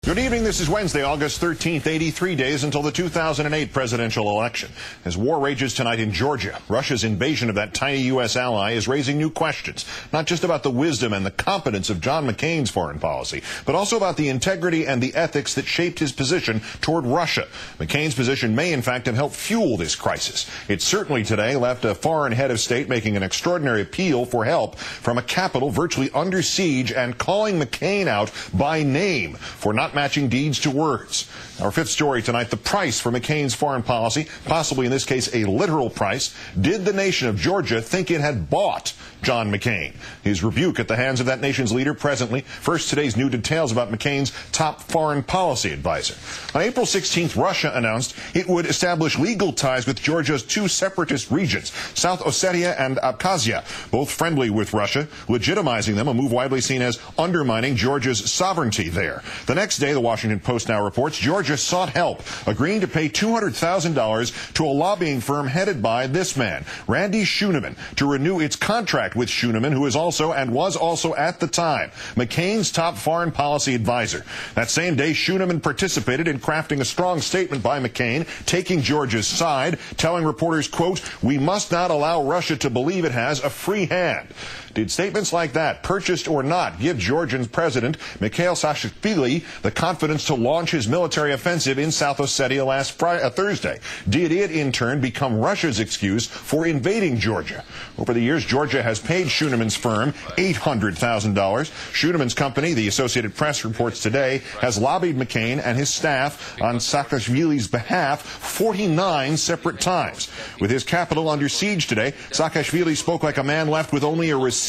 Good evening. This is Wednesday, August 13th, 83 days until the 2008 presidential election. As war rages tonight in Georgia, Russia's invasion of that tiny U.S. ally is raising new questions, not just about the wisdom and the competence of John McCain's foreign policy, but also about the integrity and the ethics that shaped his position toward Russia. McCain's position may, in fact, have helped fuel this crisis. It certainly today left a foreign head of state making an extraordinary appeal for help from a capital virtually under siege and calling McCain out by name for not matching deeds to words. Our fifth story tonight, the price for McCain's foreign policy, possibly in this case a literal price. Did the nation of Georgia think it had bought John McCain? His rebuke at the hands of that nation's leader presently. First, today's new details about McCain's top foreign policy advisor. On April 16th, Russia announced it would establish legal ties with Georgia's two separatist regions, South Ossetia and Abkhazia, both friendly with Russia, legitimizing them, a move widely seen as undermining Georgia's sovereignty there. The next day, the Washington Post now reports, Georgia sought help, agreeing to pay $200,000 to a lobbying firm headed by this man, Randy Scheunemann, to renew its contract with Scheunemann, who is also and was also at the time McCain's top foreign policy advisor. That same day, Scheunemann participated in crafting a strong statement by McCain, taking Georgia's side, telling reporters, quote, "We must not allow Russia to believe it has a free hand." Did statements like that, purchased or not, give Georgian President Mikhail Saakashvili the confidence to launch his military offensive in South Ossetia last Thursday? Did it, in turn, become Russia's excuse for invading Georgia? Over the years, Georgia has paid Scheunemann's firm $800,000. Scheunemann's company, the Associated Press reports today, has lobbied McCain and his staff on Saakashvili's behalf 49 separate times. With his capital under siege today, Saakashvili spoke like a man left with only a receipt.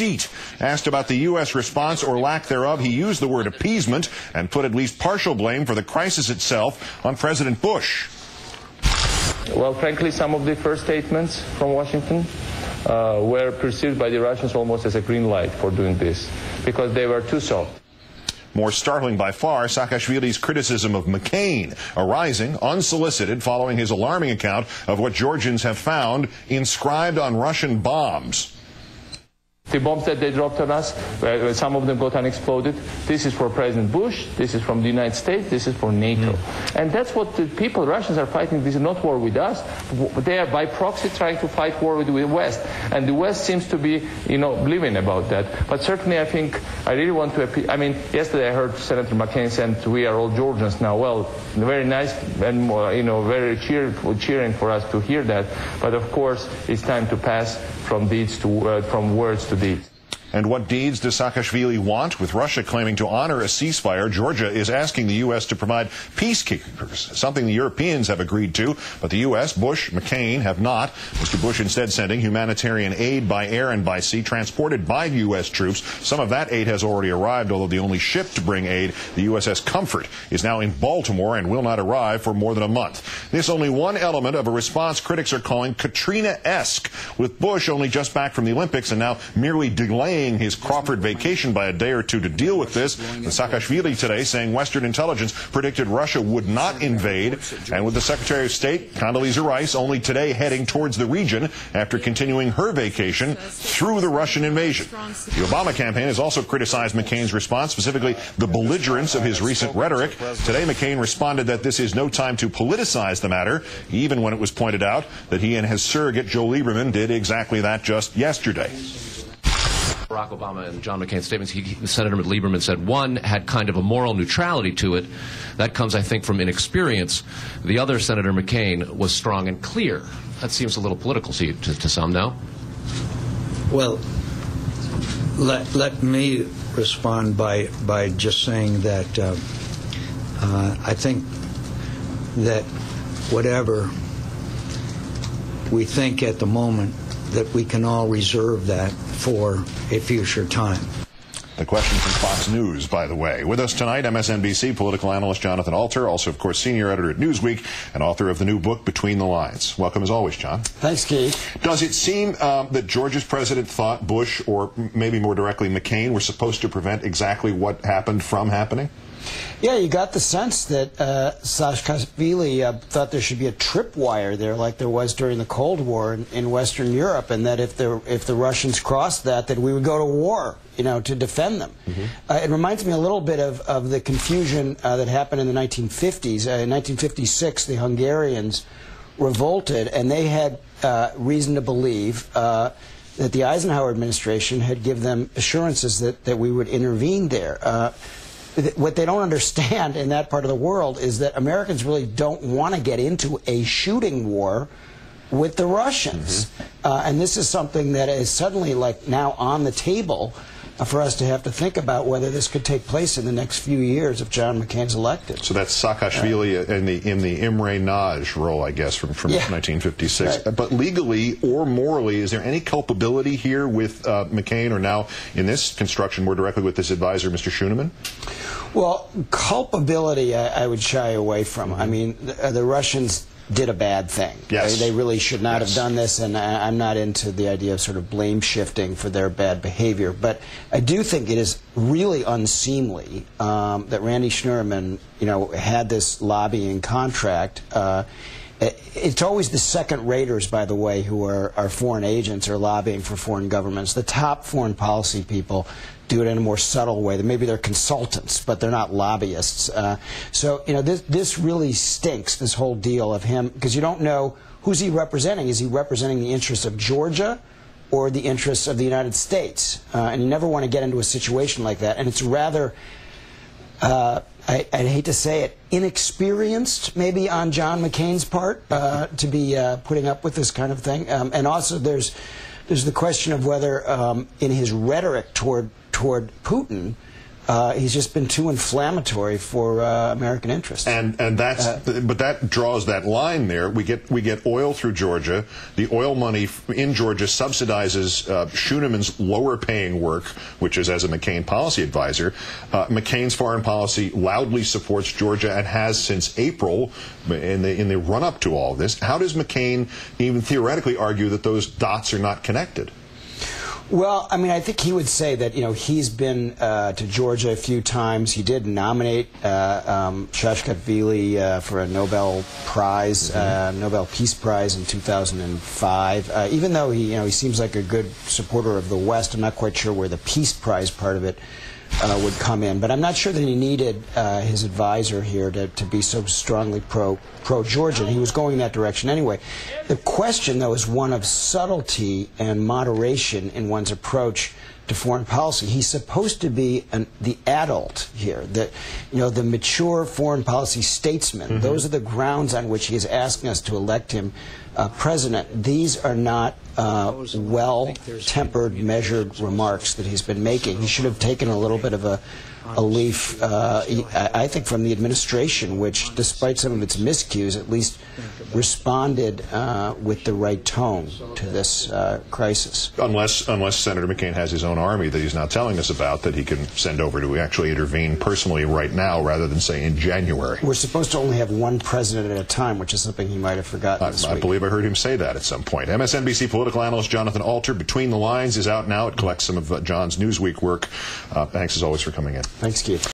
Asked about the U.S. response or lack thereof, he used the word appeasement and put at least partial blame for the crisis itself on President Bush. Well, frankly, some of the first statements from Washington were perceived by the Russians almost as a green light for doing this, because they were too soft. More startling by far, Saakashvili's criticism of McCain, arising unsolicited following his alarming account of what Georgians have found inscribed on Russian bombs. The bombs that they dropped on us, some of them got unexploded. This is for President Bush. This is from the United States. This is for NATO. And that's what the people, Russians, are fighting. This is not war with us. They are by proxy trying to fight war with the West. And the West seems to be, believing about that. But certainly I think I really want to appeal. I mean, yesterday I heard Senator McCain said, "We are all Georgians now." Well, very nice and, very cheering for us to hear that. But of course, it's time to pass from deeds to, from words to deeds. And what deeds does Saakashvili want? With Russia claiming to honor a ceasefire, Georgia is asking the U.S. to provide peacekeepers, something the Europeans have agreed to, but the U.S., Bush, McCain have not. Mr. Bush instead sending humanitarian aid by air and by sea, transported by U.S. troops. Some of that aid has already arrived, although the only ship to bring aid, the USS Comfort, is now in Baltimore and will not arrive for more than a month. This only one element of a response critics are calling Katrina-esque, with Bush only just back from the Olympics and now merely delaying his Crawford vacation by a day or two to deal with this. And Saakashvili today saying Western intelligence predicted Russia would not invade. And with the Secretary of State, Condoleezza Rice, only today heading towards the region after continuing her vacation through the Russian invasion. The Obama campaign has also criticized McCain's response, specifically the belligerence of his recent rhetoric. Today, McCain responded that this is no time to politicize the matter, even when it was pointed out that he and his surrogate, Joe Lieberman, did exactly that just yesterday. Barack Obama and John McCain's statements, Senator Lieberman said one had kind of a moral neutrality to it. That comes, I think, from inexperience. The other, Senator McCain, was strong and clear. That seems a little political to some, no? Well, let me respond by just saying that I think that whatever we think at the moment, that we can all reserve that for a future time. The question from Fox News, by the way. With us tonight, MSNBC political analyst Johnathon Alter, also, of course, senior editor at Newsweek and author of the new book, Between the Lines. Welcome, as always, John. Thanks, Keith. Does it seem that Georgia's president thought Bush, or maybe more directly McCain, were supposed to prevent exactly what happened from happening? Yeah, you got the sense that Saakashvili thought there should be a tripwire there, like there was during the Cold War in Western Europe, and that if the Russians crossed that we would go to war, to defend them. It reminds me a little bit of the confusion that happened in the 1950s. In 1956, the Hungarians revolted, and they had reason to believe that the Eisenhower administration had given them assurances that we would intervene there. What they don't understand in that part of the world is that Americans really don't want to get into a shooting war with the Russians. And this is something that is suddenly now on the table for us to have to think about whether this could take place in the next few years if John McCain's elected. So that's Saakashvili in the Imre Nagy role, I guess, from 1956. Right. But legally or morally, is there any culpability here with McCain, or now in this construction more directly with this advisor, Mr. Scheunemann? Well, culpability I would shy away from. I mean, the Russians did a bad thing. Yes. They really should not have done this, and I'm not into the idea of sort of blame shifting for their bad behavior. But I do think it is really unseemly that Randy Scheunemann, had this lobbying contract. It's always the second raters, by the way, who are foreign agents or lobbying for foreign governments. The top foreign policy people do it in a more subtle way. Maybe they're consultants, but they're not lobbyists. So, this really stinks, this whole deal of him, because you don't know who's he representing. Is he representing the interests of Georgia or the interests of the United States? And you never want to get into a situation like that. And it's rather, I'd hate to say it, inexperienced maybe on John McCain's part to be putting up with this kind of thing. And also there's the question of whether in his rhetoric toward Putin, he's just been too inflammatory for American interests. And that's but that draws that line there. We get oil through Georgia. The oil money in Georgia subsidizes Scheunemann's lower paying work, which is as a McCain policy advisor. McCain's foreign policy loudly supports Georgia and has since April in the run up to all this. How does McCain even theoretically argue that those dots are not connected? Well, I mean, I think he would say that, he's been to Georgia a few times. He did nominate Saakashvili for a Nobel Prize, Nobel Peace Prize in 2005. Even though he seems like a good supporter of the West, I'm not quite sure where the Peace Prize part of it would come in. But I'm not sure that he needed his advisor here to be so strongly pro-Georgian. He was going that direction anyway. The question, though, is one of subtlety and moderation in one's approach to foreign policy. He's supposed to be the adult here, the mature foreign policy statesman. Those are the grounds on which he is asking us to elect him president. These are not well-tempered, measured remarks that he's been making. He should have taken a little bit of a leaf, I think, from the administration, which, despite some of its miscues, at least responded with the right tone to this crisis. Unless Senator McCain has his own army that he's not telling us about that he can send over to actually intervene personally right now rather than, say, in January. We're supposed to only have one president at a time, which is something he might have forgotten this week. I believe I heard him say that at some point. MSNBC political analyst Johnathon Alter, Between the Lines, is out now. It collects some of John's Newsweek work. Thanks, as always, for coming in. Thanks, Keith.